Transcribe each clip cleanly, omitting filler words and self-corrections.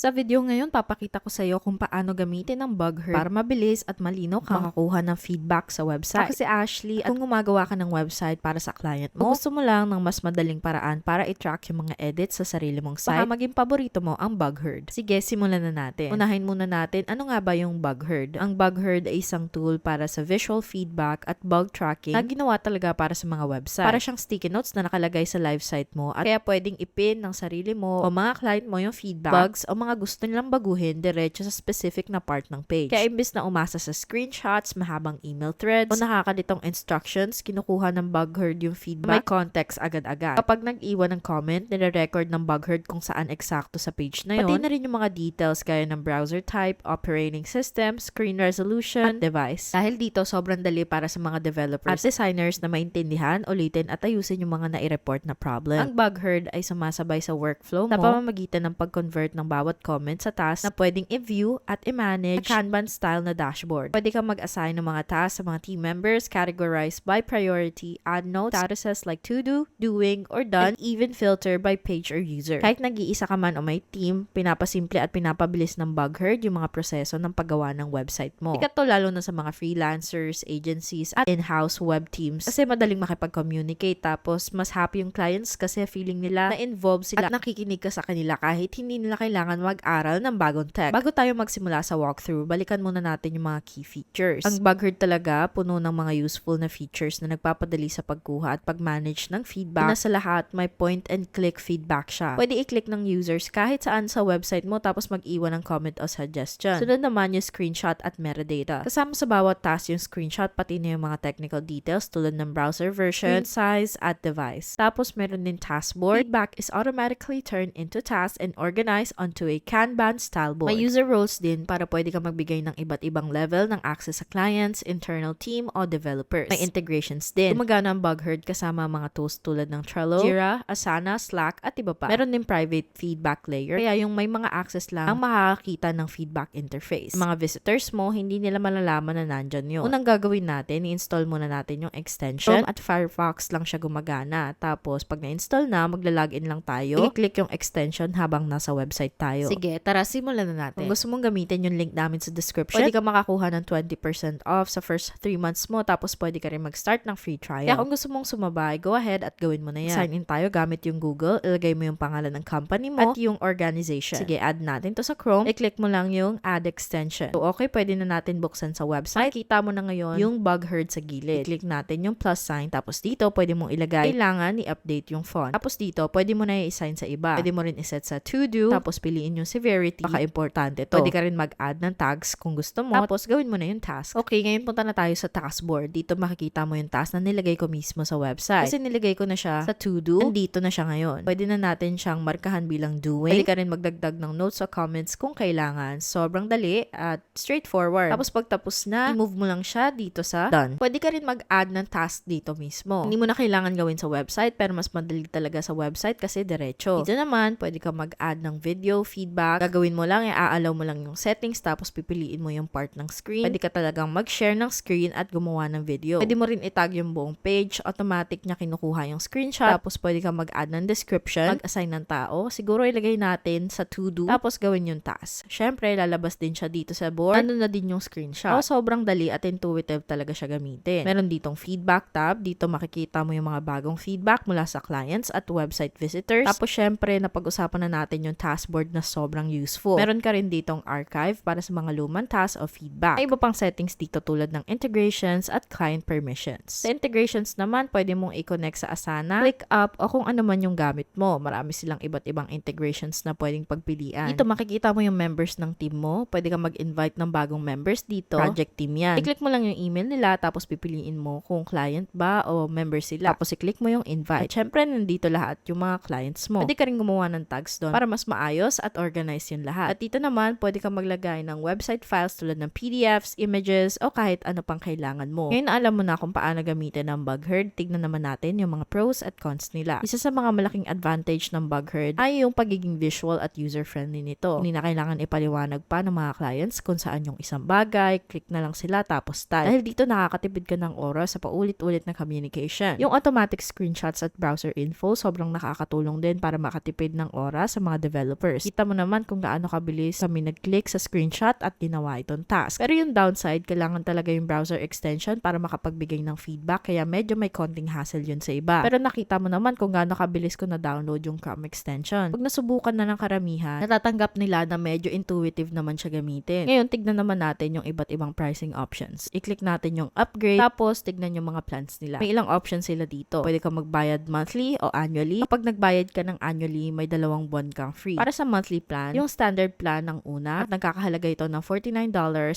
Sa video ngayon, papakita ko sa iyo kung paano gamitin ang BugHerd para mabilis at malinaw ka makakuha ng feedback sa website. Ako si Ashley at kung gumagawa ka ng website para sa client mo, gusto mo lang ng mas madaling paraan para i-track yung mga edits sa sarili mong site, baka maging paborito mo ang BugHerd. Sige, simulan na natin. Unahin muna natin ano nga ba yung BugHerd. Ang BugHerd ay isang tool para sa visual feedback at bug tracking na ginawa talaga para sa mga website. Para siyang sticky notes na nakalagay sa live site mo at kaya pwedeng ipin ng sarili mo o mga client mo yung feedback, bugs o mga gusto nilang baguhin diretso sa specific na part ng page. Kaya imbes na umasa sa screenshots, mahabang email threads, o nakakalitong instructions, kinukuha ng BugHerd yung feedback, may context agad-agad. Kapag nag-iwan ng comment, nire-record ng BugHerd kung saan eksakto sa page na yun. Pati na rin yung mga details gaya ng browser type, operating system, screen resolution, at device. Dahil dito, sobrang dali para sa mga developers at designers na maintindihan, ulitin at ayusin yung mga nai-report na problem. Ang BugHerd ay sumasabay sa workflow mo sa pamamagitan ng pag-convert ng bawat comment sa task na pwedeng i-view at i-manage sa Kanban style na dashboard. Pwede kang mag-assign ng mga tasks sa mga team members, categorize by priority, add notes, statuses like to do, doing, or done, and even filter by page or user. Kahit nag-iisa ka man o may team, pinapasimple at pinapabilis ng BugHerd yung mga proseso ng paggawa ng website mo. Sikat to lalo na sa mga freelancers, agencies, at in-house web teams kasi madaling makipag-communicate tapos mas happy yung clients kasi feeling nila na involved sila at nakikinig ka sa kanila kahit hindi nila kailangan mag-aral ng bagong tech. Bago tayo magsimula sa walkthrough, balikan muna natin yung mga key features. Ang BugHerd talaga puno ng mga useful na features na nagpapadali sa pagkuha at pag-manage ng feedback. Una sa lahat, may point-and-click feedback siya. Pwede i-click ng users kahit saan sa website mo tapos mag-iwan ng comment o suggestion. Sunod naman yung screenshot at metadata. Kasama sa bawat task yung screenshot pati na yung mga technical details tulad ng browser version, size, at device. Tapos meron din taskboard. Feedback is automatically turned into tasks and organized onto a Kanban style board. May user roles din para pwede ka magbigay ng iba't ibang level ng access sa clients, internal team, o developers. May integrations din. Gumagana ang BugHerd kasama mga tools tulad ng Trello, Jira, Asana, Slack, at iba pa. Meron din private feedback layer, kaya yung may mga access lang ang makakakita ng feedback interface. Yung mga visitors mo, hindi nila malalaman na nandyan yun. Unang gagawin natin, i-install muna natin yung extension at Firefox lang siya gumagana. Tapos, pag na-install na, magla-login lang tayo. I-click yung extension habang nasa website tayo. Sige, tara, simulan na natin. Kung gusto mong gamitin yung link namin sa description, pwede ka makakuha ng 20% off sa first 3 months mo, tapos pwede ka rin mag-start ng free trial. Kaya kung gusto mong sumabay, go ahead at gawin mo na yan. Sign in tayo gamit yung Google, ilagay mo yung pangalan ng company mo at yung organization. Sige, add natin to sa Chrome. I-click mo lang yung add extension. So, okay, pwede na natin buksan sa website. Kita mo na ngayon yung BugHerd sa gilid. I-click natin yung plus sign, tapos dito, pwede mong ilagay, kailangan i-update yung font. Tapos dito, pwede mo na i-assign sa iba. Pwede mo rin i-set sa to do, tapos piliin yung severity. Baka importante to. Pwede ka rin mag-add ng tags kung gusto mo. Tapos gawin mo na yung task. Okay, ngayon punta na tayo sa taskboard. Dito makikita mo yung task na nilagay ko mismo sa website. Kasi nilagay ko na siya sa to do. Nandito na siya ngayon. Pwede na natin siyang markahan bilang doing. Pwede ka rin magdagdag ng notes o comments kung kailangan. Sobrang dali at straightforward. Tapos pag tapos na, i-move mo lang siya dito sa done. Pwede ka rin mag-add ng task dito mismo. Hindi mo na kailangan gawin sa website pero mas madali talaga sa website kasi diretso. Dito naman, pwede ka mag-add ng video, feedback. Gagawin mo lang, i-allow mo lang yung settings tapos pipiliin mo yung part ng screen. Pwede ka talagang mag-share ng screen at gumawa ng video. Pwede mo rin itag yung buong page. Automatic niya kinukuha yung screenshot. Tapos pwede ka mag-add ng description, mag-assign ng tao. Siguro ilagay natin sa to-do. Tapos gawin yung task. Syempre, lalabas din siya dito sa board. Ano na din yung screenshot. Sobrang dali at intuitive talaga siya gamitin. Meron ditong feedback tab. Dito makikita mo yung mga bagong feedback mula sa clients at website visitors. Tapos syempre, napag-usapan na natin yung taskboard na sobrang useful. Meron ka rin ditong archive para sa mga lumang tasks o feedback. May iba pang settings dito tulad ng integrations at client permissions. Sa integrations naman, pwede mong i-connect sa Asana, ClickUp, o kung ano man yung gamit mo. Marami silang iba't ibang integrations na pwedeng pagpilian. Dito makikita mo yung members ng team mo. Pwede ka mag-invite ng bagong members dito. Project team yan. I-click mo lang yung email nila tapos pipiliin mo kung client ba o member sila. Tapos i-click mo yung invite. At syempre, nandito lahat yung mga clients mo. Pwede ka rin gumawa ng tags doon para mas maayos at organize yung lahat. At dito naman, pwede ka maglagay ng website files tulad ng PDFs, images, o kahit ano pang kailangan mo. Ngayon alam mo na kung paano gamitin ang BugHerd, tignan naman natin yung mga pros at cons nila. Isa sa mga malaking advantage ng BugHerd ay yung pagiging visual at user-friendly nito. Hindi na kailangan ipaliwanag pa ng mga clients kung saan yung isang bagay, click na lang sila tapos type. Dahil dito nakakatipid ka ng oras sa paulit-ulit na communication. Yung automatic screenshots at browser info, sobrang nakakatulong din para makatipid ng oras sa mga developers. Kita mo naman kung gaano kabilis kami nag-click sa screenshot at ginawa itong task. Pero yung downside, kailangan talaga yung browser extension para makapagbigay ng feedback, kaya medyo may konting hassle yun sa iba. Pero nakita mo naman kung gaano kabilis ko na-download yung Chrome extension. Pag nasubukan na ng karamihan, natatanggap nila na medyo intuitive naman siya gamitin. Ngayon, tignan naman natin yung iba't ibang pricing options. I-click natin yung upgrade, tapos tignan yung mga plans nila. May ilang options sila dito. Pwede kang magbayad monthly o annually. Kapag nagbayad ka ng annually, may 2 buwan kang free. Para sa monthly plan, yung standard plan ng una, at nagkakahalaga ito ng $49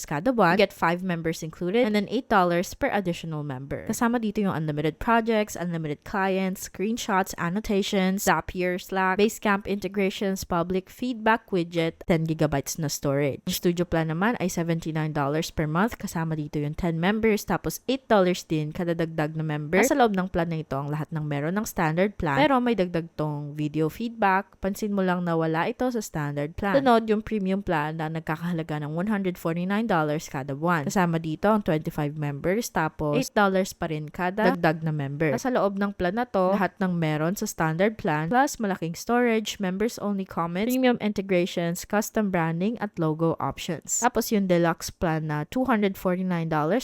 kada buwan. You get 5 members included, and then $8 per additional member. Kasama dito yung unlimited projects, unlimited clients, screenshots, annotations, Zapier, Slack, Basecamp integrations, public feedback widget, 10 gigabytes na storage. Yung studio plan naman ay $79 per month. Kasama dito yung 10 members, tapos $8 din kada dagdag na member. Sa loob ng plan na ito ang lahat ng meron ng standard plan, pero may dagdag tong video feedback. Pansin mo lang na wala ito sa standard plan. Sunod yung premium plan na nagkakahalaga ng $149 kada buwan. Kasama dito ang 25 members, tapos $8 pa rin kada dagdag na member. Sa loob ng plan na to, lahat ng meron sa standard plan, plus malaking storage, members only comments, premium integrations, custom branding, at logo options. Tapos yung deluxe plan na $249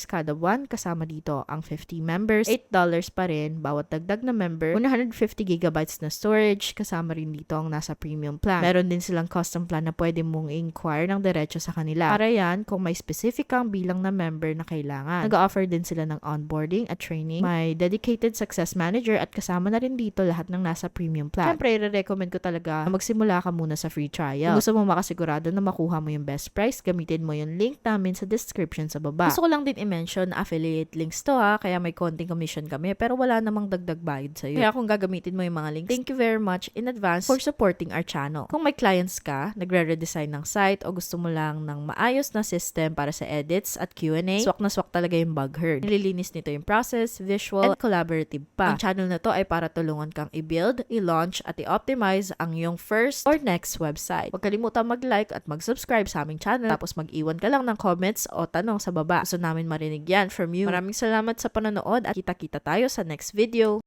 kada buwan, kasama dito ang 50 members, $8 pa rin bawat dagdag na member, 150 gigabytes na storage, kasama rin dito ang nasa premium plan. Meron din silang custom plan na pwede mong inquire ng diretso sa kanila. Para yan, kung may specific kang bilang na member na kailangan. Nag-offer din sila ng onboarding at training, may dedicated success manager, at kasama na rin dito lahat ng nasa premium plan. Siyempre, i-recommend ko talaga na magsimula ka muna sa free trial. Kung gusto mo makasigurado na makuha mo yung best price, gamitin mo yung link namin sa description sa baba. Gusto ko lang din i-mention na affiliate links to kaya may konting commission kami, pero wala namang dagdag bayad sa'yo. Kaya kung gagamitin mo yung mga links, thank you very much in advance for supporting our channel. Kung may clients ka, nagre-redesign ng site, o gusto mo lang ng maayos na system para sa edits at Q&A, swak na swak talaga yung Bugherd. Nililinis nito yung process, visual, and collaborative pa. Ang channel na to ay para tulungan kang i-build, i-launch, at i-optimize ang iyong first or next website. Huwag kalimutan mag-like at mag-subscribe sa aming channel, tapos mag-iwan ka lang ng comments o tanong sa baba. Gusto namin marinig yan from you. Maraming salamat sa panonood at kita-kita tayo sa next video.